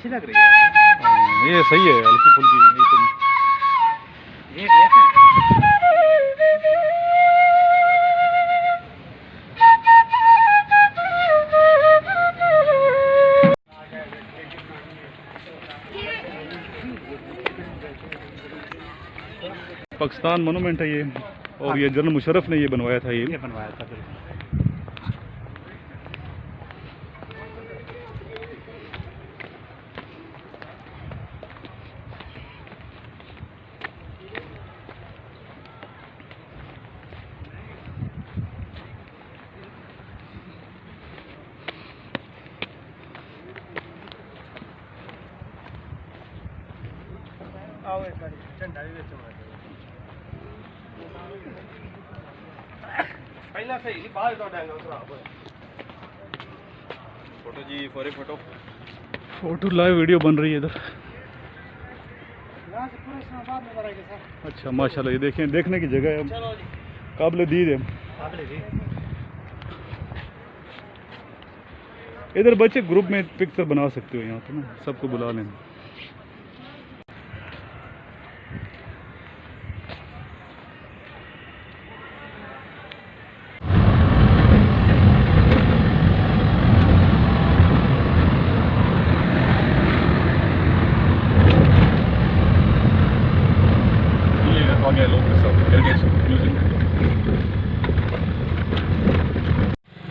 अच्छी लग रही है। ये सही है, हल्की फुल्की ये लेते हैं। पाकिस्तान मोनूमेंट है ये, और ये जनरल मुशर्रफ ने ये बनवाया था। ये बनवाया था बिल्कुल। आओ एक बार झंडा भी बेचो पहला सही बाहर तो डांगा खराब है। फोटो जी फौरी फोटो फोटो लाइव वीडियो बन रही है इधर। यहाँ से पूरे इस्लामाबाद में करेंगे सर। अच्छा माशाल्लाह, ये देखें, देखने की जगह है, चलो जी काबिल दीद है। काबिल जी। इधर बच्चे ग्रुप में पिक्चर बना सकते हो, यहाँ पे ना सबको बुला लें।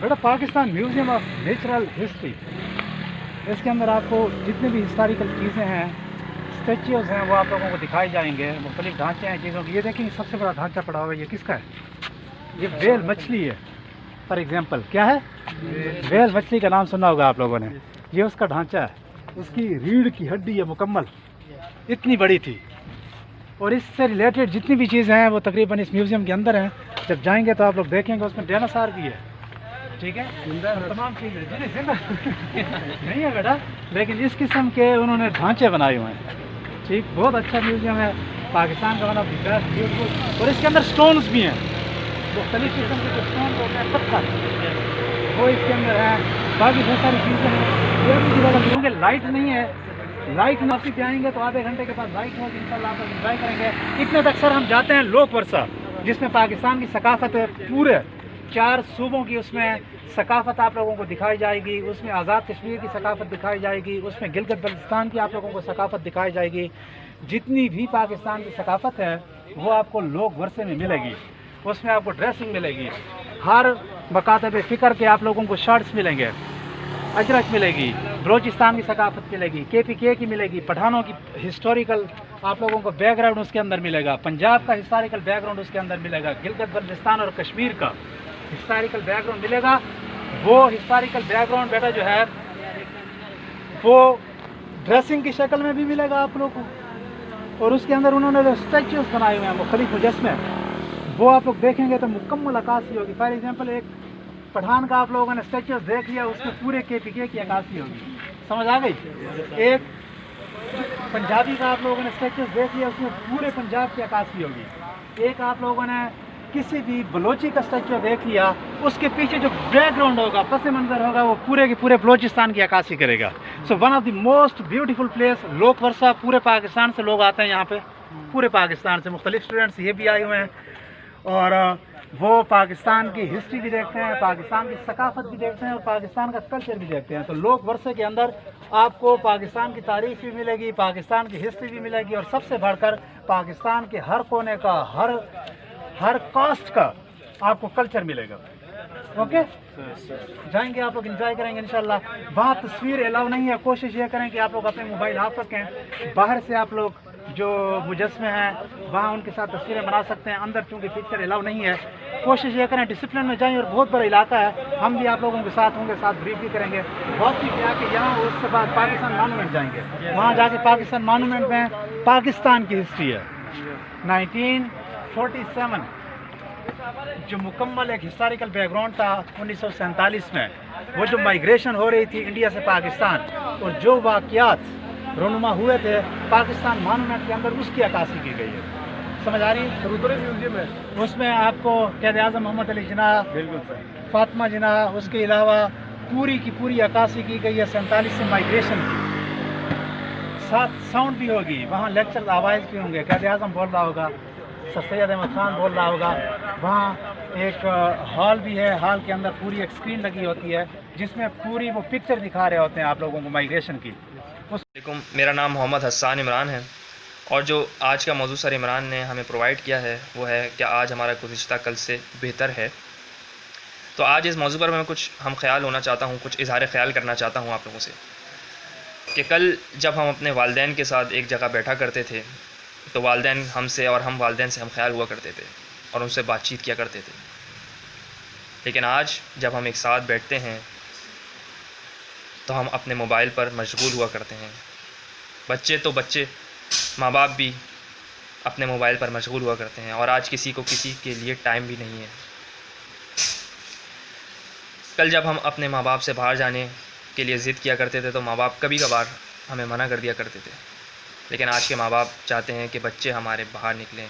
बेटा Pakistan museum of natural history, इसके अंदर आपको जितने भी हिस्टोरिकल चीज़ें हैं, स्टैच्यूज़ हैं, वो आप लोगों को दिखाए जाएंगे। मुख्तलिफ ढांचे हैं चीज़ों के। ये देखेंगे सबसे बड़ा ढांचा पड़ा हुआ है, ये किसका है? ये वेल मछली है। फॉर एग्जांपल क्या है? वेल मछली का नाम सुना होगा आप लोगों ने। ये उसका ढांचा है, उसकी रीढ़ की हड्डी है मुकम्मल, इतनी बड़ी थी। और इससे रिलेटेड जितनी भी चीज़ें हैं वो तकरीबन इस म्यूज़ियम के अंदर हैं। जब जाएंगे तो आप लोग देखेंगे उसमें डायनासोर भी है, ठीक है, तमाम चीज़ें जिंदा नहीं है बेटा, लेकिन इस किस्म के उन्होंने ढांचे बनाए हुए हैं। ठीक, बहुत अच्छा म्यूज़ियम है पाकिस्तान का, one of the best beautiful. और इसके अंदर स्टोन्स भी हैं, मुख्तलिफ किस्म के जो स्टोन होते हैं, पत्थर, वो इसके अंदर है। बाकी बहुत सारी चीज़ें हैं। ये भी जगह क्योंकि लाइट नहीं है, लाइट नासिक पे आएंगे तो आधे घंटे के बाद लाइट होगी, इंशाल्लाह आप इंजॉय करेंगे। इतने तक सर हम जाते हैं लोक वर्षा, जिसमें पाकिस्तान की सकाफत पूरे 4 सूबों की उसमें सकाफत आप लोगों को दिखाई जाएगी। उसमें आज़ाद कश्मीर की सकाफत दिखाई जाएगी, उसमें गिलगित बल्तिस्तान की आप लोगों को सकाफत दिखाई जाएगी। जितनी भी पाकिस्तान की सकाफत है वो आपको लोक वर्षे में मिलेगी। उसमें आपको ड्रेसिंग मिलेगी, हर मकातब फ़िक्र के आप लोगों को शर्ट्स मिलेंगे, अजरक मिलेगी, बलोचिस्तान की सकाफत मिलेगी, KPK की मिलेगी, पठानों की हिस्टोरिकल आप लोगों को बैकग्राउंड उसके अंदर मिलेगा, पंजाब का हिस्टोरिकल बैकग्राउंड उसके अंदर मिलेगा, गिलगित बल्तिस्तान और कश्मीर का हिस्टोरिकल बैकग्राउंड मिलेगा। वो हिस्टोरिकल बैकग्राउंड बेटा जो है वो ड्रेसिंग की शक्ल में भी मिलेगा आप लोग को। और उसके अंदर उन्होंने जो स्टैच्यूज बनाए हुए हैं मुख्तलिफ मुजस्मे, वो आप लोग देखेंगे तो मुकम्मल अक्कासी होगी। फॉर एग्जांपल एक पठान का आप लोगों ने स्टैच्यूज देख लिया, उसमें पूरे KPK की अक्कासी होगी, समझ आ गई। एक पंजाबी का आप लोगों ने स्टैच्यूज देख लिया, उसमें पूरे पंजाब की अक्कासी होगी। एक आप लोगों ने किसी भी बलोची का स्टैच्यू देख लिया, उसके पीछे जो बैकग्राउंड होगा, पस मंज़र होगा, वो पूरे के पूरे बलोचिस्तान की अक्कासी करेगा। So one of the most beautiful place लोक वर्षा। पूरे पाकिस्तान से लोग आते हैं यहाँ पे, पूरे पाकिस्तान से मुख्तलिफ स्टूडेंट्स ये भी आए हुए हैं, और वो पाकिस्तान की हिस्ट्री भी देखते हैं, पाकिस्तान की सकाफत भी देखते हैं, और पाकिस्तान का कल्चर भी देखते हैं। तो लोक वर्षे के अंदर आपको पाकिस्तान की तारीख भी मिलेगी, पाकिस्तान की हिस्ट्री भी मिलेगी, और सबसे बढ़कर पाकिस्तान के हर कोने का, हर कास्ट का आपको कल्चर मिलेगा। ओके, जाएंगे आप लोग एंजॉय करेंगे इंशाल्लाह। वहाँ तस्वीर अलाउ नहीं है, कोशिश ये करें कि आप लोग अपने मोबाइल हाथ रखें। बाहर से आप लोग जो मुजस्मे हैं वहाँ उनके साथ तस्वीरें बना सकते हैं, अंदर चूँकि पिक्चर अलाउ नहीं है। कोशिश ये करें डिसिप्लिन में जाएं, और बहुत बड़ा इलाका है, हम भी आप लोगों के साथ होंगे, साथ ब्रीफ भी करेंगे। बहुत सी आके यहाँ, उसके बाद पाकिस्तान मॉन्यूमेंट जाएंगे, वहाँ जाके पाकिस्तान मॉन्यूमेंट में पाकिस्तान की हिस्ट्री है 1947 जो मुकम्मल एक हिस्टोरिकल बैकग्राउंड था। 1947 में वो जो माइग्रेशन हो रही थी इंडिया से पाकिस्तान, और जो वाक़यात रोनुमा हुए थे पाकिस्तान मॉन्यूमेंट के अंदर, उसकी अक्कासी की गई है। समझ आ रही है? म्यूजियम है, उसमें आपको क़ायद आज़म मोहम्मद अली जिन्ना, फातिमा जिन्ना, उसके अलावा पूरी की पूरी अक्कासी की गई है 47 से माइग्रेशन की। साथ साउंड भी होगी, वहाँ लेक्चर आवाज़ भी होंगे, कायद आज़म बोल रहा होगा, सर सैयद अहमद खान बोल रहा होगा। वहाँ एक हॉल भी है, हॉल के अंदर पूरी एक स्क्रीन लगी होती है जिसमें पूरी वो पिक्चर दिखा रहे होते हैं आप लोगों को माइग्रेशन की। वालेकुम, मेरा नाम मोहम्मद हसन इमरान है और जो आज का मौजू सर इमरान ने हमें प्रोवाइड किया है वो है कि आज हमारा गुज़िश्ता कल से बेहतर है। तो आज इस मौजू पर मैं कुछ हम ख्याल होना चाहता हूँ, कुछ इज़हार ख्याल करना चाहता हूँ आप लोगों से कि कल जब हम अपने वालिदैन के साथ एक जगह बैठा करते थे तो वालिदैन हमसे और हम वालिदैन से हम ख्याल हुआ करते थे और उनसे बातचीत किया करते थे। लेकिन आज जब हम एक साथ बैठते हैं तो हम अपने मोबाइल पर मशगूल हुआ करते हैं। बच्चे तो बच्चे, माँ बाप भी अपने मोबाइल पर मशगूल हुआ करते हैं और आज किसी को किसी के लिए टाइम भी नहीं है। कल जब हम अपने माँ बाप से बाहर जाने के लिए ज़िद किया करते थे तो माँ बाप कभी कभार हमें मना कर दिया करते थे, लेकिन आज के माँ बाप चाहते हैं कि बच्चे हमारे बाहर निकलें,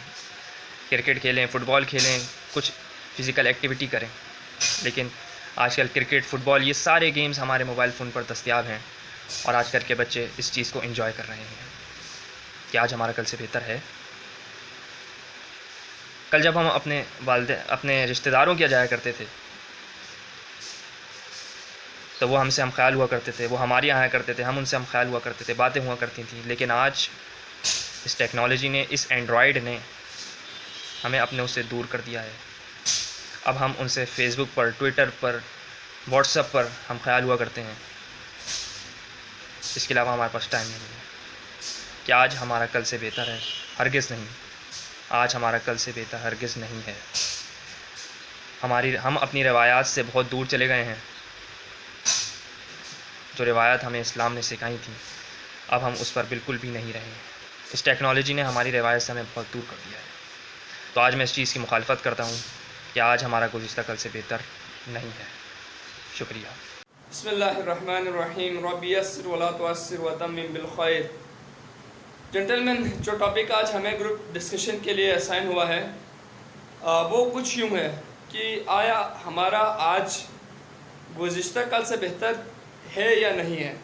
क्रिकेट खेलें, फ़ुटबॉल खेलें, कुछ फ़िज़िकल एक्टिविटी करें। लेकिन आजकल क्रिकेट, फ़ुटबॉल ये सारे गेम्स हमारे मोबाइल फ़ोन पर दस्तयाब हैं और आजकल के बच्चे इस चीज़ को एंजॉय कर रहे हैं। कि आज हमारा कल से बेहतर है। कल जब हम अपने रिश्तेदारों के जाया करते थे तो वो हमसे हम ख्याल हुआ करते थे, वो हमारे यहाँ आया करते थे, हम उनसे हम ख्याल हुआ करते थे, बातें हुआ करती थी। लेकिन आज इस टेक्नोलॉजी ने, इस एंड्रॉयड ने हमें अपने उससे दूर कर दिया है। अब हम उनसे फेसबुक पर, ट्विटर पर, व्हाट्सएप पर हम ख्याल हुआ करते हैं। इसके अलावा हमारे पास टाइम नहीं है। कि आज हमारा कल से बेहतर है? हरगिज़ नहीं। आज हमारा कल से बेहतर हरगिज़ नहीं है। हम अपनी रवायात से बहुत दूर चले गए हैं। जो रिवायत हमें इस्लाम ने सिखाई थी अब हम उस पर बिल्कुल भी नहीं रहे। इस टेक्नोलॉजी ने हमारी रिवायत से हमें बहुत दूर कर दिया है। तो आज मैं इस चीज़ की मुखालफत करता हूँ कि आज हमारा गुज़िश्ता कल से बेहतर नहीं है। शुक्रिया। बिस्मिल्लाहिर्रहमानिर्रहीम, रब्बी यस्सिर वला तुअस्सिर वतम्मिम बिल खैर। जेंटलमैन, जो टॉपिक आज हमें ग्रुप डिस्कशन के लिए असाइन हुआ है वो कुछ यूँ है कि आया हमारा आज गुज़िश्ता कल से बेहतर है या नहीं है।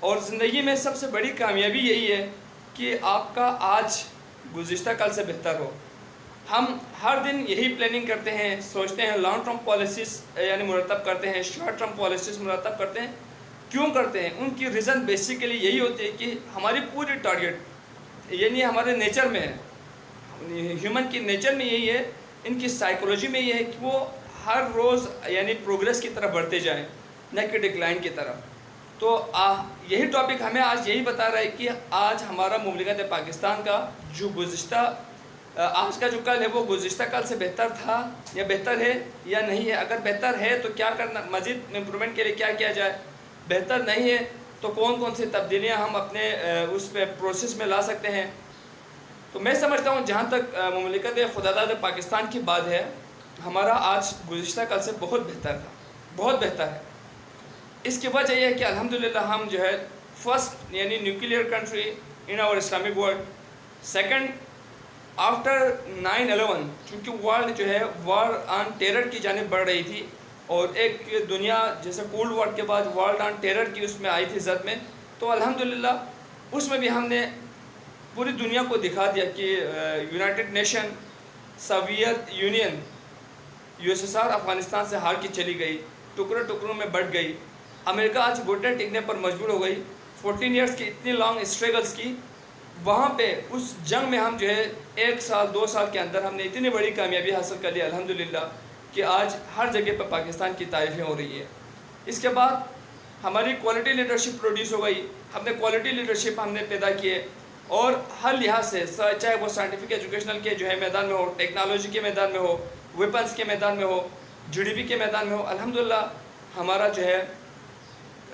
और ज़िंदगी में सबसे बड़ी कामयाबी यही है कि आपका आज गुज़िश्ता कल से बेहतर हो। हम हर दिन यही प्लानिंग करते हैं, सोचते हैं, लॉन्ग टर्म पॉलिसीज़ यानी मुरतब करते हैं, शॉर्ट टर्म पॉलिसीज़ मुरतब करते हैं। क्यों करते हैं? उनकी रीज़न बेसिकली यही होती है कि हमारी पूरी टारगेट यानी हमारे नेचर में है, ह्यूमन की नेचर में यही है, इनकी साइकोलॉजी में ये है कि वो हर रोज़ यानी प्रोग्रेस की तरफ बढ़ते जाएँ, न कि डिक्लाइन की तरफ। तो यही टॉपिक हमें आज यही बता रहा है कि आज हमारा मुमलिकत पाकिस्तान का जो गुज़िश्ता आज का जो कल है वो गुज़िश्ता कल से बेहतर था या बेहतर है या नहीं है। अगर बेहतर है तो क्या करना, मज़ीद इम्प्रूवमेंट के लिए क्या किया जाए। बेहतर नहीं है तो कौन कौन सी तब्दीलियाँ हम अपने उस प्रोसेस में ला सकते हैं। तो मैं समझता हूँ जहाँ तक मुमलिकत खुदादाद पाकिस्तान की बात है, हमारा आज गुज़िश्ता कल से बहुत बेहतर था, बहुत बेहतर है। इसकी वजह यह है कि अल्हम्दुलिल्लाह हम जो है फर्स्ट यानी nuclear country in our Islamic world, second after 9/11, चूँकि वर्ल्ड जो है वॉर ऑन टेरर की जानिब बढ़ रही थी और एक दुनिया जैसे कोल्ड वॉर के बाद वर्ल्ड ऑन टेरर की उसमें आई थी जद में, तो अल्हम्दुलिल्लाह उसमें भी हमने पूरी दुनिया को दिखा दिया कि United nation, Soviet union, USSR Afghanistan से हार की चली गई, टुकड़ों टुकड़ों में बढ़ गई। अमेरिका आज घुटने टिकने पर मजबूर हो गई। 14 ईयर्स की इतनी लॉन्ग स्ट्रगल्स की, वहाँ पे उस जंग में हम जो है 1 साल 2 साल के अंदर हमने इतनी बड़ी कामयाबी हासिल कर ली अल्हम्दुलिल्लाह कि आज हर जगह पर पाकिस्तान की तारीफ़ें हो रही है। इसके बाद हमारी क्वालिटी लीडरशिप प्रोड्यूस हो गई, हमने क्वालिटी लीडरशिप हमने पैदा किए और हर लिहाज से, चाहे वो साइंटिफिक एजुकेशनल के जो है मैदान में हो, टेक्नोलॉजी के मैदान में हो, वेपन्स के मैदान में हो, GDP के मैदान में हो, अल्हम्दुलिल्लाह हमारा जो है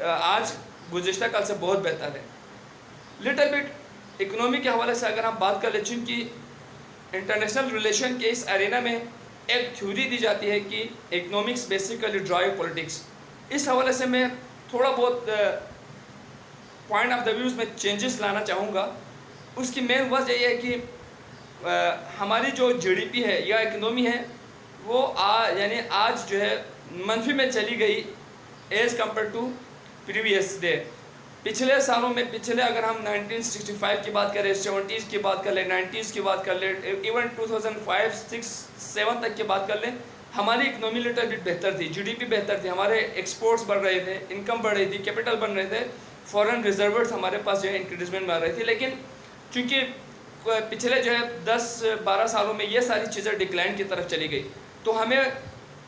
आज गुज़िश्ता कल से बहुत बेहतर है। लिटिल बिट इकनॉमी के हवाले से अगर हम बात कर लें, चूँकि इंटरनेशनल रिलेशन के इस एरिना में एक थ्योरी दी जाती है कि इकनॉमिक्स बेसिकली ड्राइव पॉलिटिक्स। इस हवाले से मैं थोड़ा बहुत पॉइंट ऑफ द व्यूज़ में चेंजेस लाना चाहूँगा। उसकी मेन वजह यह है कि हमारी जो GDP है या इकनॉमी है वो यानी आज जो है मनफी में चली गई as compare to previous day. पिछले सालों में, पिछले अगर हम 1965 की बात करें, 70s की बात कर लें, 90s की बात कर लें, इवन 2005, 6, 7 तक की बात कर लें, हमारी इकनॉमी लिटल बिट बेहतर थी, जीडीपी बेहतर थी, हमारे एक्सपोर्ट्स बढ़ रहे थे, इनकम बढ़ रही थी, कैपिटल बन रहे थे, फॉरेन रिजर्वर्स हमारे पास जो है इंक्रीजमेंट में आ रही थी। लेकिन चूँकि पिछले जो है 10-12 सालों में ये सारी चीज़ें डिक्लाइन की तरफ चली गई, तो हमें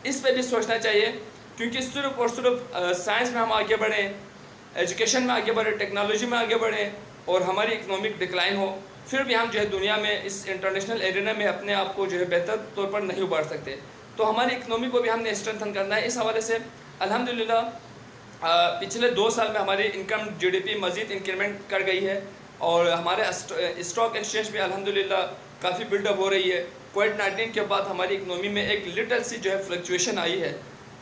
इस पे भी सोचना चाहिए, क्योंकि सिर्फ और सिर्फ साइंस में हम आगे बढ़ें, एजुकेशन में आगे बढ़े, टेक्नोलॉजी में आगे बढ़े और हमारी इकोनॉमिक डिक्लाइन हो, फिर भी हम जो है दुनिया में इस इंटरनेशनल एरिना में अपने आप को जो है बेहतर तौर पर नहीं उभार सकते। तो हमारी इकोनॉमी को भी हमने स्ट्रेंथन करना है। इस हवाले से अल्हम्दुलिल्लाह पिछले 2 साल में हमारी इनकम जीडीपी मज़ीद इंक्रीमेंट कर गई है और हमारे स्टॉक एक्सचेंज भी अल्हम्दुलिल्लाह काफ़ी बिल्डअप हो रही है। कोविड-19 के बाद हमारी इकोनॉमी में एक लिटल सी जो है फ्लक्चुएशन आई है।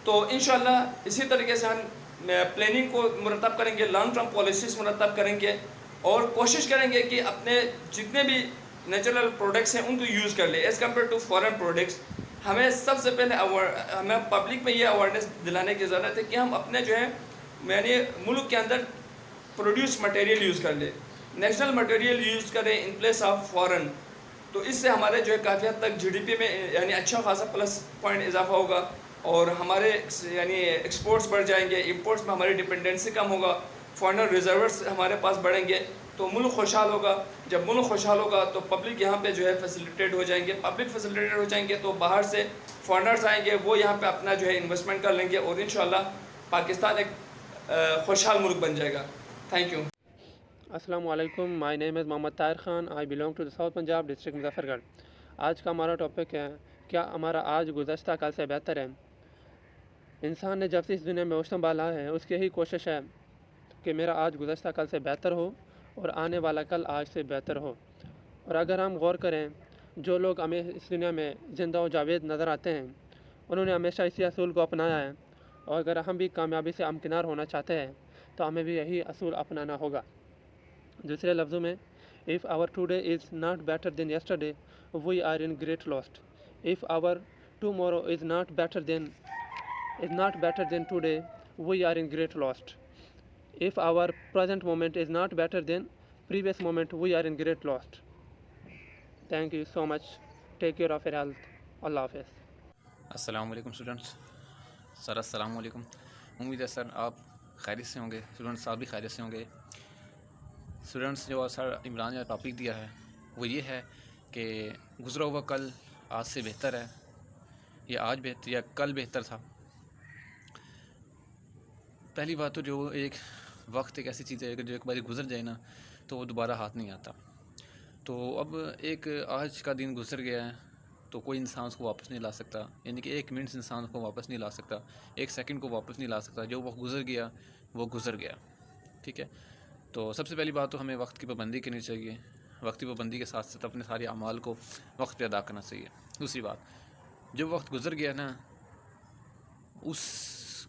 तो इंशाल्लाह इसी तरीके से हम प्लानिंग को मुरतब करेंगे, लॉन्ग टर्म पॉलिसीज़ मुरतब करेंगे और कोशिश करेंगे कि अपने जितने भी नेचुरल प्रोडक्ट्स हैं उनको यूज़ कर ले as compare to foreign products. हमें सबसे पहले हमें पब्लिक में ये अवेयरनेस दिलाने की ज़रूरत है कि हम अपने जो है यानी मुल्क के अंदर प्रोड्यूस मटेरियल यूज़ कर ले, नेशनल मटेरियल यूज़ करें इन प्लेस ऑफ फॉरेन। तो इससे हमारे जो है काफ़ी हद तक जीडीपी में यानी अच्छा खासा प्लस पॉइंट इजाफा होगा और हमारे यानी एक्सपोर्ट्स बढ़ जाएंगे, इंपोर्ट्स में हमारी डिपेंडेंसी कम होगा, फॉरेन रिजर्वर्स हमारे पास बढ़ेंगे, तो मुल्क खुशहाल होगा। जब मुल्क खुशहाल होगा तो पब्लिक यहाँ पे जो है फैसिलिटेट हो जाएंगे, पब्लिक फैसिलिटेट हो जाएंगे तो बाहर से फॉरेनर्स आएंगे, वो यहाँ पे अपना जो है इन्वेस्टमेंट कर लेंगे और इंशाल्लाह पाकिस्तान एक खुशहाल मुल्क बन जाएगा। Thank you. अस्सलाम वालेकुम, my name is Mohammad Tahir Khan, I belong to the south Punjab district Muzaffargarh. आज का हमारा टॉपिक है, क्या हमारा आज गुज़श्ता कल से बेहतर है। इंसान ने जब से इस दुनिया में होश संभाला है उसकी यही कोशिश है कि मेरा आज गुज़श्ता कल से बेहतर हो और आने वाला कल आज से बेहतर हो। और अगर हम गौर करें, जो लोग हमें इस दुनिया में ज़िंदा व जावेद नज़र आते हैं उन्होंने हमेशा इसी असूल को अपनाया है और अगर हम भी कामयाबी से हमकिनार होना चाहते हैं तो हमें भी यही असूल अपनाना होगा। दूसरे लफ्ज़ों में, if our today is not better than yesterday we are in great lost. If our tomorrow is not better than today we are in great lost. If our present moment is not better than previous moment, we are in great lost. Thank you so much. Take care of your health. Allah Hafiz. अस्सलाम वालेकुम students. Sir अस्सलाम वालेकुम। उम्मीद है sir आप खैरियत से होंगे, स्टूडेंट्स आप भी खैरियत से होंगे। स्टूडेंट्स जो सर इमरान ने टॉपिक दिया है वो ये है कि गुज़रा हुआ कल आज से बेहतर है या आज बेहतर या कल बेहतर था। पहली बात तो जो एक वक्त एक ऐसी चीज़ है कि जो एक बार गुजर जाए ना तो वो दोबारा हाथ नहीं आता। तो अब एक आज का दिन गुजर गया है तो कोई इंसान उसको वापस नहीं ला सकता, यानी कि 1 मिनट इंसान को वापस नहीं ला सकता, 1 सेकंड को वापस नहीं ला सकता। जो वक्त गुजर गया वो गुजर गया, ठीक है। तो सबसे पहली बात तो हमें वक्त की पाबंदी करनी चाहिए, वक्त की पाबंदी के साथ साथ अपने सारे अमाल को वक्त पे अदा करना चाहिए। दूसरी बात, जो वक्त गुजर गया ना उस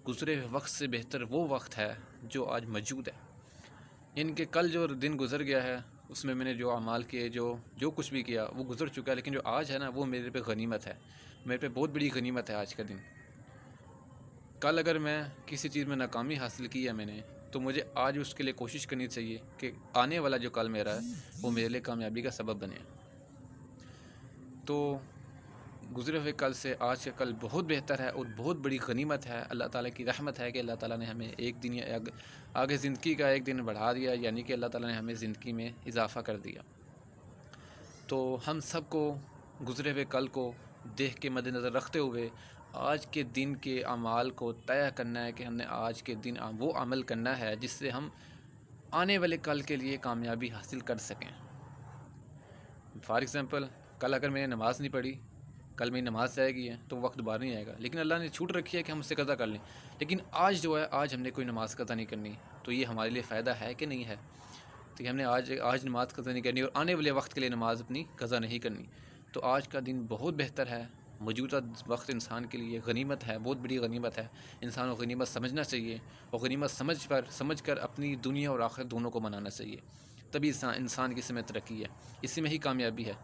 गुज़रे हुए वक्त से बेहतर वो वक्त है जो आज मौजूद है। यानी कि कल जो दिन गुज़र गया है उसमें मैंने जो अमाल किए, जो कुछ भी किया वो गुज़र चुका है, लेकिन जो आज है ना वो मेरे पे गनीमत है, मेरे पे बहुत बड़ी गनीमत है आज का दिन। कल अगर मैं किसी चीज़ में नाकामी हासिल की है मैंने, तो मुझे आज उसके लिए कोशिश करनी चाहिए कि आने वाला जो कल मेरा है वो मेरे लिए कामयाबी का सबब बने। तो गुज़रे हुए कल से आज का कल बहुत बेहतर है और बहुत बड़ी गनीमत है। अल्लाह ताला की रहमत है कि अल्लाह ताला ने हमें एक दिन या आगे ज़िंदगी का एक दिन बढ़ा दिया, यानी कि अल्लाह ताला ने हमें ज़िंदगी में इजाफ़ा कर दिया। तो हम सब को गुज़रे हुए कल को देख के मद्देनज़र रखते हुए आज के दिन के अमाल को तय करना है कि हमने आज के दिन वो अमल करना है जिससे हम आने वाले कल के लिए कामयाबी हासिल कर सकें। फॉर एग्ज़ाम्पल, कल अगर मैंने नमाज़ नहीं पढ़ी, कल मेरी नमाज़ जाएगी है तो वक्त बाहर नहीं आएगा, लेकिन अल्लाह ने छूट रखी है कि हम उससे कज़ा कर लें। लेकिन आज जो है, आज हमने कोई नमाज़ कज़ा नहीं करनी, तो ये हमारे लिए फ़ायदा है कि नहीं है। तो हमने आज नमाज़ कज़ा नहीं करनी और आने वाले वक्त के लिए नमाज़ अपनी कज़ा नहीं करनी। तो आज का दिन बहुत बेहतर है, मौजूदा वक्त इंसान के लिए गनीमत है, बहुत बड़ी गनीमत है। इंसान को गनीमत समझना चाहिए और गनीमत समझ कर अपनी दुनिया और आखिरत दोनों को मनाना चाहिए, तभी इंसान की इसमें तरक्की है, इसी में ही कामयाबी है।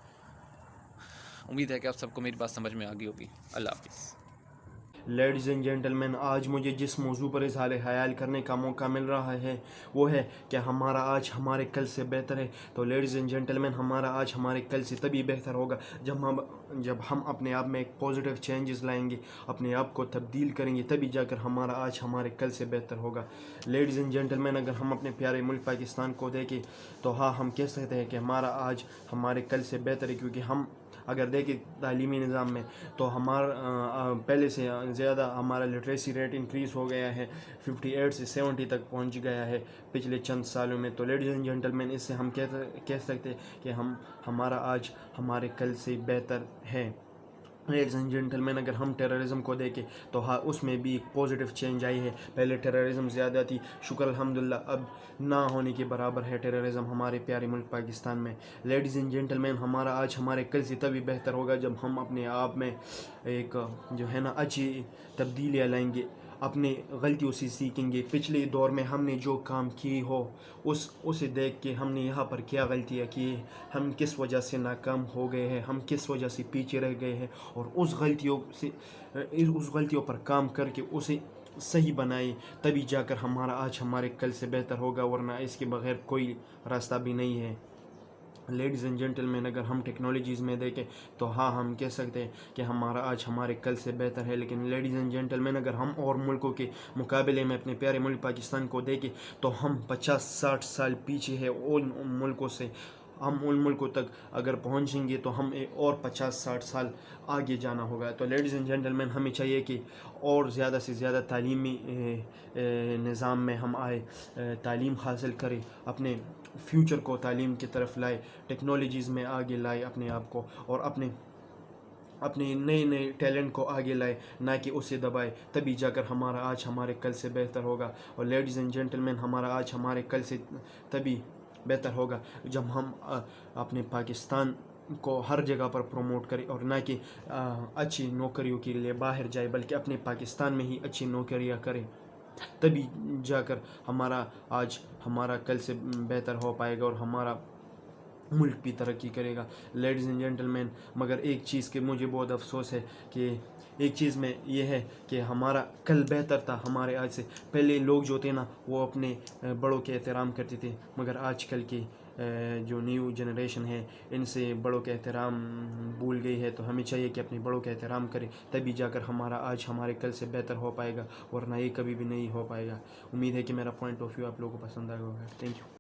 उम्मीद है कि आप सबको मेरी बात समझ में आ गई होगी। अल्लाह हाफ़िज़। لیڈیز اینڈ جینٹلمین، آج مجھے جس موضوع پر اظہار خیال کرنے کا موقع مل رہا ہے وہ ہے کہ ہمارا آج ہمارے کل سے بہتر ہے. تو لیڈیز اینڈ جینٹلمین، ہمارا آج ہمارے کل سے تبھی بہتر ہوگا جب ہم اپنے آپ میں ایک پازیٹیو چینجز لائیں گے، اپنے آپ کو تبدیل کریں گے، تبھی جا کر ہمارا آج ہمارے کل سے بہتر ہوگا. لیڈیز اینڈ جینٹلمین، اگر ہم اپنے پیارے ملک پاکستان کو دیکھیں تو ہاں، ہم کہہ سکتے ہیں کہ ہمارا آج ہمارے کل سے بہتر ہے، کیونکہ ہم اگر دیکھیں تعلیمی نظام میں تو ہمارا پہلے سے زیادہ ہمارا لٹریسی ریٹ انکریز ہو گیا ہے، 58 سے 70 تک پہنچ گیا ہے پچھلے چند سالوں میں. تو لیڈیز اینڈ جینٹلمین، اس سے ہم کہہ سکتے ہیں کہ ہمارا آج ہمارے کل سے بہتر ہے. لیڈیز اینڈ جینٹلمین، اگر ہم ٹیررزم کو دیکھیں تو ہاں، اس میں بھی ایک پازیٹیو چینج آئی ہے. پہلے ٹیررزم زیادہ تھی، شکر الحمدللہ اب نہ ہونے کے برابر ہے ٹیررزم ہمارے پیارے ملک پاکستان میں. لیڈیز اینڈ جینٹلمین، ہمارا آج ہمارے کل سے تبھی بہتر ہوگا جب ہم اپنے آپ میں ایک جو ہے نا اچھی تبدیلیاں لائیں گے، اپنے غلطیوں سے سیکھیں گے. پچھلے دور میں ہم نے جو کام کی ہو اسے دیکھ کے ہم نے یہاں پر کیا غلطیاں کی، ہم کس وجہ سے ناکام ہو گئے ہیں، ہم کس وجہ سے پیچھے رہ گئے ہیں، اور اس غلطیوں پر کام کر کے اسے صحیح بنائے، تبھی جا کر ہمارا آج ہمارے کل سے بہتر ہوگا، ورنہ اس کے بغیر کوئی راستہ بھی نہیں ہے. لیڈیز اینڈ جینٹلمین، اگر ہم ٹیکنالوجیز میں دیکھیں تو ہاں، ہم کہہ سکتے ہیں کہ ہمارا آج ہمارے کل سے بہتر ہے. لیکن لیڈیز اینڈ جینٹلمین، اگر ہم اور ملکوں کے مقابلے میں اپنے پیارے ملک پاکستان کو دیکھیں تو ہم 50-60 سال پیچھے ہیں ان ملکوں سے. ہم ان ملکوں تک اگر پہنچیں گے تو ہم اور 50-60 سال آگے جانا ہوگا. تو لیڈیز اینڈ جینٹلمین، ہمیں چاہیے کہ اور زیادہ سے زیادہ تعلیمی نظام میں ہم آئے، تعلیم حاصل کریں، اپنے فیوچر کو تعلیم کی طرف لائے، ٹیکنالوجیز میں آگے لائے اپنے آپ کو، اور اپنے نئے ٹیلنٹ کو آگے لائے، نہ کہ اسے دبائے. تبھی جا کر ہمارا آج ہمارے کل سے بہتر ہوگا. اور لیڈیز اینڈ جینٹلمین، ہمارا آج ہمارے کل سے تبھی بہتر ہوگا جب ہم اپنے پاکستان کو ہر جگہ پر پروموٹ کریں، اور نہ کہ اچھی نوکریوں کے لیے باہر جائے، بلکہ اپنے پاکستان میں ہی اچھی نوکریاں کریں. تبھی جا کر ہمارا کل سے بہتر ہو پائے گا، اور ہمارا ملک بھی ترقی کرے گا. لیڈیز اینڈ جینٹلمین، مگر ایک چیز کے مجھے بہت افسوس ہے کہ ایک چیز میں یہ ہے کہ ہمارا کل بہتر تھا ہمارے آج سے. پہلے لوگ جو تھے نا، وہ اپنے بڑوں کے احترام کرتے تھے، مگر آج کل کی جو نیو جنریشن ہے، ان سے بڑوں کا احترام بھول گئی ہے. تو ہمیں چاہیے کہ اپنے بڑوں کا احترام کریں، تبھی جا کر ہمارا آج ہمارے کل سے بہتر ہو پائے گا، ورنہ یہ کبھی بھی نہیں ہو پائے گا. امید ہے کہ میرا پوائنٹ آف ویو آپ لوگوں کو پسند آئے ہوگا. Thank you.